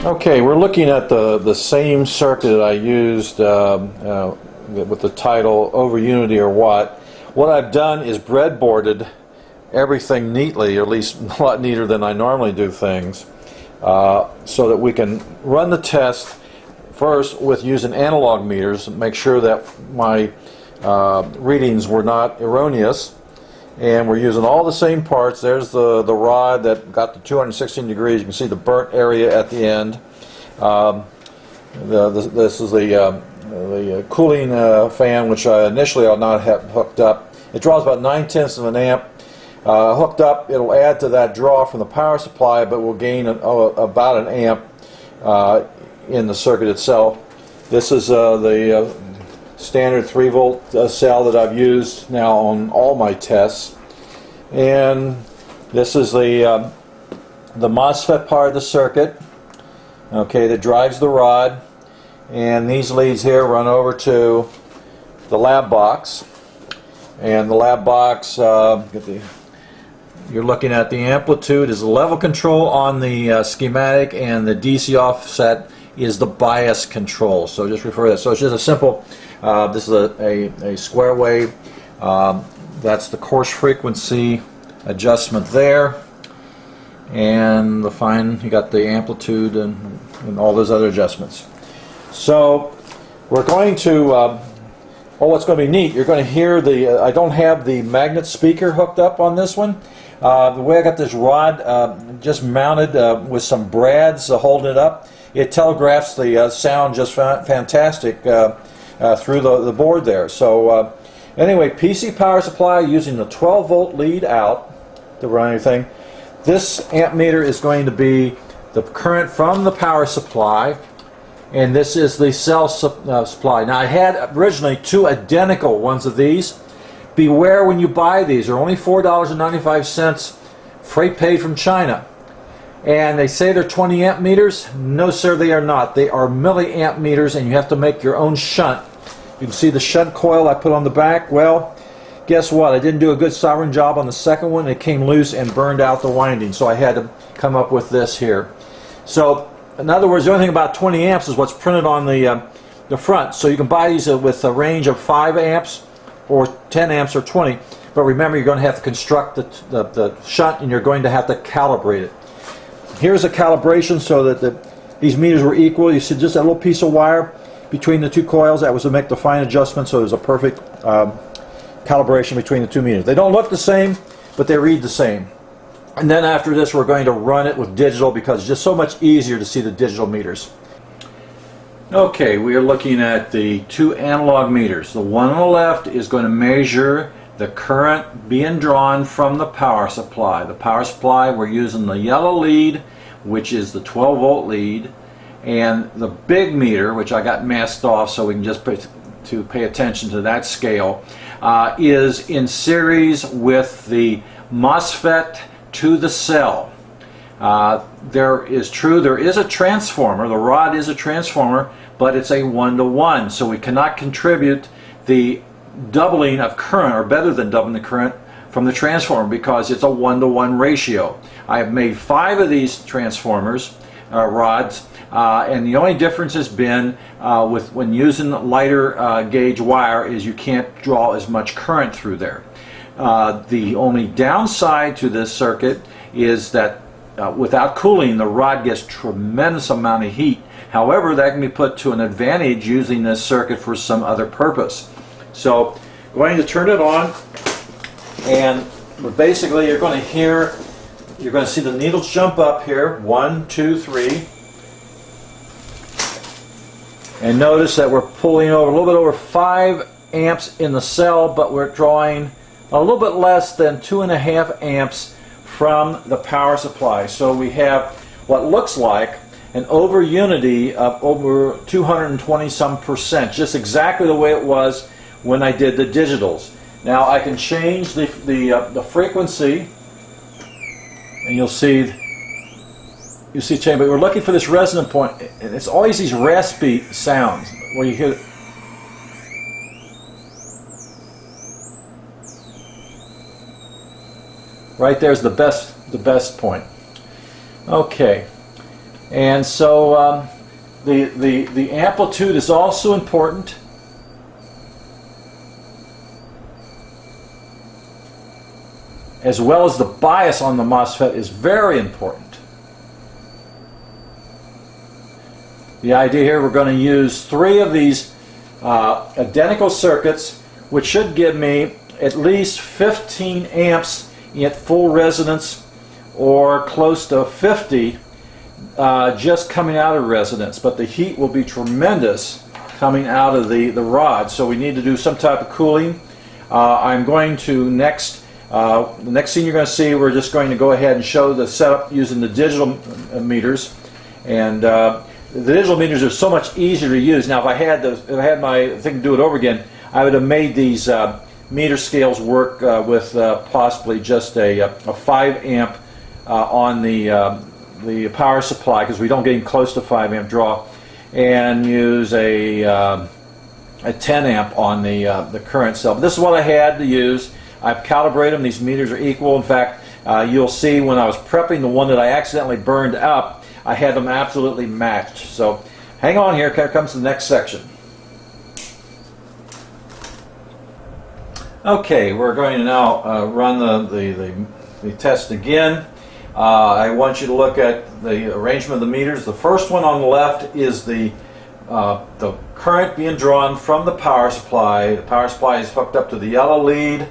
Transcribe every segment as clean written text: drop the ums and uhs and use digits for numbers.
Okay, we're looking at the same circuit that I used with the title Over Unity or What. What I've done is breadboarded everything neatly, or at least a lot neater than I normally do things, so that we can run the test first with using analog meters and make sure that my readings were not erroneous. And we're using all the same parts. There's the rod that got to 216 degrees. You can see the burnt area at the end. This is the cooling fan, which initially I'll not have hooked up. It draws about 9/10 of an amp. Hooked up, it'll add to that draw from the power supply, but will gain about an amp in the circuit itself. This is the standard 3-volt cell that I've used now on all my tests, and this is the MOSFET part of the circuit, okay, that drives the rod, and these leads here run over to the lab box, and the lab box, you're looking at the amplitude is the level control on the schematic, and the DC offset is the bias control. So just refer to that. So it's just a simple, this is a square wave. That's the coarse frequency adjustment there, and you got the amplitude and all those other adjustments. So we're going to, what's going to be neat, you're going to hear I don't have the magnet speaker hooked up on this one. The way I got this rod just mounted with some brads holding it up, it telegraphs the sound just fantastic through the board there. So anyway, PC power supply using the 12-volt lead out to run anything. This amp meter is going to be the current from the power supply, and this is the cell supply. Now I had originally two identical ones of these. Beware when you buy these. They're only $4.95, freight paid from China. And they say they're 20 amp meters. No sir, they are not. They are milliamp meters, and you have to make your own shunt. You can see the shunt coil I put on the back. Well, guess what? I didn't do a good soldering job on the second one. It came loose and burned out the winding, so I had to come up with this here. So in other words, the only thing about 20 amps is what's printed on the front. So you can buy these with a range of 5 amps or 10 amps or 20, but remember, you're going to have to construct the shunt, and you're going to have to calibrate it. Here's a calibration so that these meters were equal. You see just a little piece of wire between the two coils. That was to make the fine adjustment, so there's a perfect calibration between the two meters. They don't look the same, but they read the same. And then after this, we're going to run it with digital, because it's just so much easier to see the digital meters. Okay, we are looking at the two analog meters. The one on the left is going to measure the current being drawn from the power supply. The power supply, we're using the yellow lead, which is the 12-volt lead, and the big meter, which I got masked off so we can just pay attention to that scale, is in series with the MOSFET to the cell. There is a transformer. The rod is a transformer, but it's a 1-to-1, so we cannot contribute the doubling of current, or better than doubling the current, from the transformer, because it's a 1-to-1 ratio. I have made 5 of these transformers rods, and the only difference has been when using lighter gauge wire is you can't draw as much current through there. The only downside to this circuit is that without cooling, the rod gets tremendous amount of heat. However, that can be put to an advantage using this circuit for some other purpose. So, going to turn it on, and basically you're going to see the needles jump up here, 1, 2, 3, and notice that we're pulling over a little bit over 5 amps in the cell, but we're drawing a little bit less than 2.5 amps from the power supply. So we have what looks like an over unity of over 220 some %, just exactly the way it was when I did the digitals. Now I can change the frequency, and you'll see change. But we're looking for this resonant point, and it's always these raspy sounds where you hear. Right there's the best point. Okay. And so the amplitude is also important. As well as the bias on the MOSFET is very important. The idea here, we're going to use 3 of these identical circuits, which should give me at least 15 amps at full resonance, or close to 50 just coming out of resonance. But the heat will be tremendous coming out of the rod, so we need to do some type of cooling. I'm going to the next scene you're going to see, we're just going to go ahead and show the setup using the digital meters. And the digital meters are so much easier to use. Now, if I had my thing to do it over again, I would have made these meter scales work with possibly just a 5 amp on the power supply, because we don't get even close to 5 amp draw, and use a 10 amp on the current cell. But this is what I had to use. I've calibrated them. These meters are equal. In fact, you'll see when I was prepping the one that I accidentally burned up, I had them absolutely matched. So hang on here. Here comes the next section. Okay, we're going to now run the test again. I want you to look at the arrangement of the meters. The first one on the left is the current being drawn from the power supply. The power supply is hooked up to the yellow lead,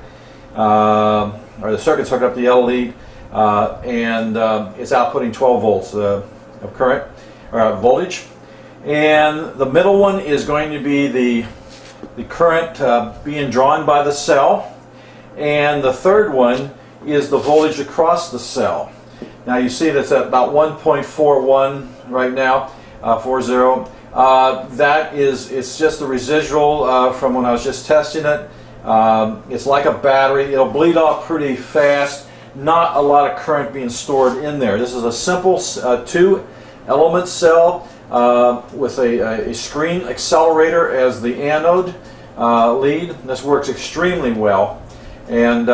or the circuit's hooked up to the yellow lead, and it's outputting 12 volts of current, or voltage. And the middle one is going to be the current being drawn by the cell, and the third one is the voltage across the cell. Now you see that's at about 1.41 right now, 40. It's just the residual from when I was just testing it. It's like a battery. It'll bleed off pretty fast. Not a lot of current being stored in there. This is a simple 2-element cell with a screen accelerator as the anode lead. This works extremely well, and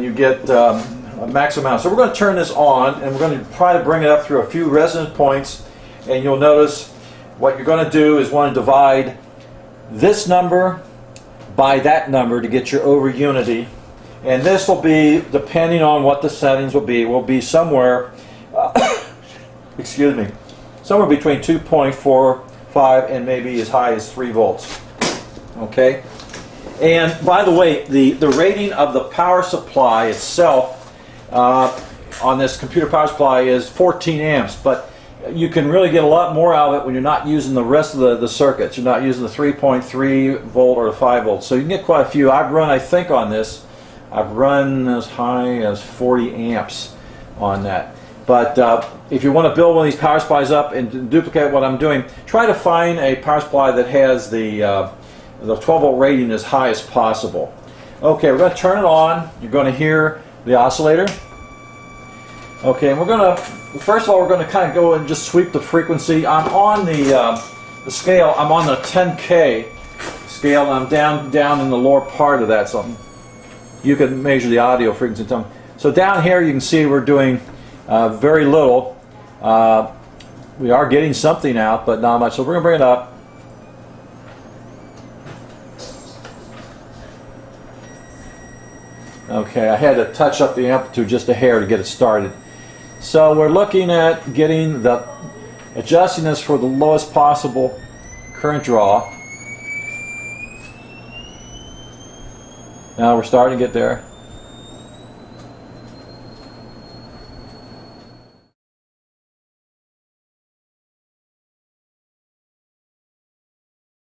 you get a maximum amount. So we're going to turn this on, and we're going to try to bring it up through a few resonance points. And you'll notice what you're going to do is want to divide this number by that number to get your over unity. And this will be, depending on what the settings will be somewhere, excuse me, somewhere between 2.45 and maybe as high as 3 volts. Okay? And by the way, the rating of the power supply itself on this computer power supply is 14 amps, but you can really get a lot more out of it when you're not using the rest of the circuits. You're not using the 3.3 volt or the 5 volts. So you can get quite a few. I've run, I think on this, I've run as high as 40 amps on that. But if you want to build one of these power supplies up and duplicate what I'm doing, try to find a power supply that has the 12 volt rating as high as possible. Okay, we're going to turn it on. You're going to hear the oscillator. Okay, and we're going to, first of all, we're going to kind of go and just sweep the frequency. I'm on the scale. I'm on the 10K scale, and I'm down in the lower part of that. So you can measure the audio frequency. So down here, you can see we're doing very little. We are getting something out, but not much. So we're going to bring it up. Okay, I had to touch up the amplitude just a hair to get it started. So we're looking at adjusting this for the lowest possible current draw. Now we're starting to get there.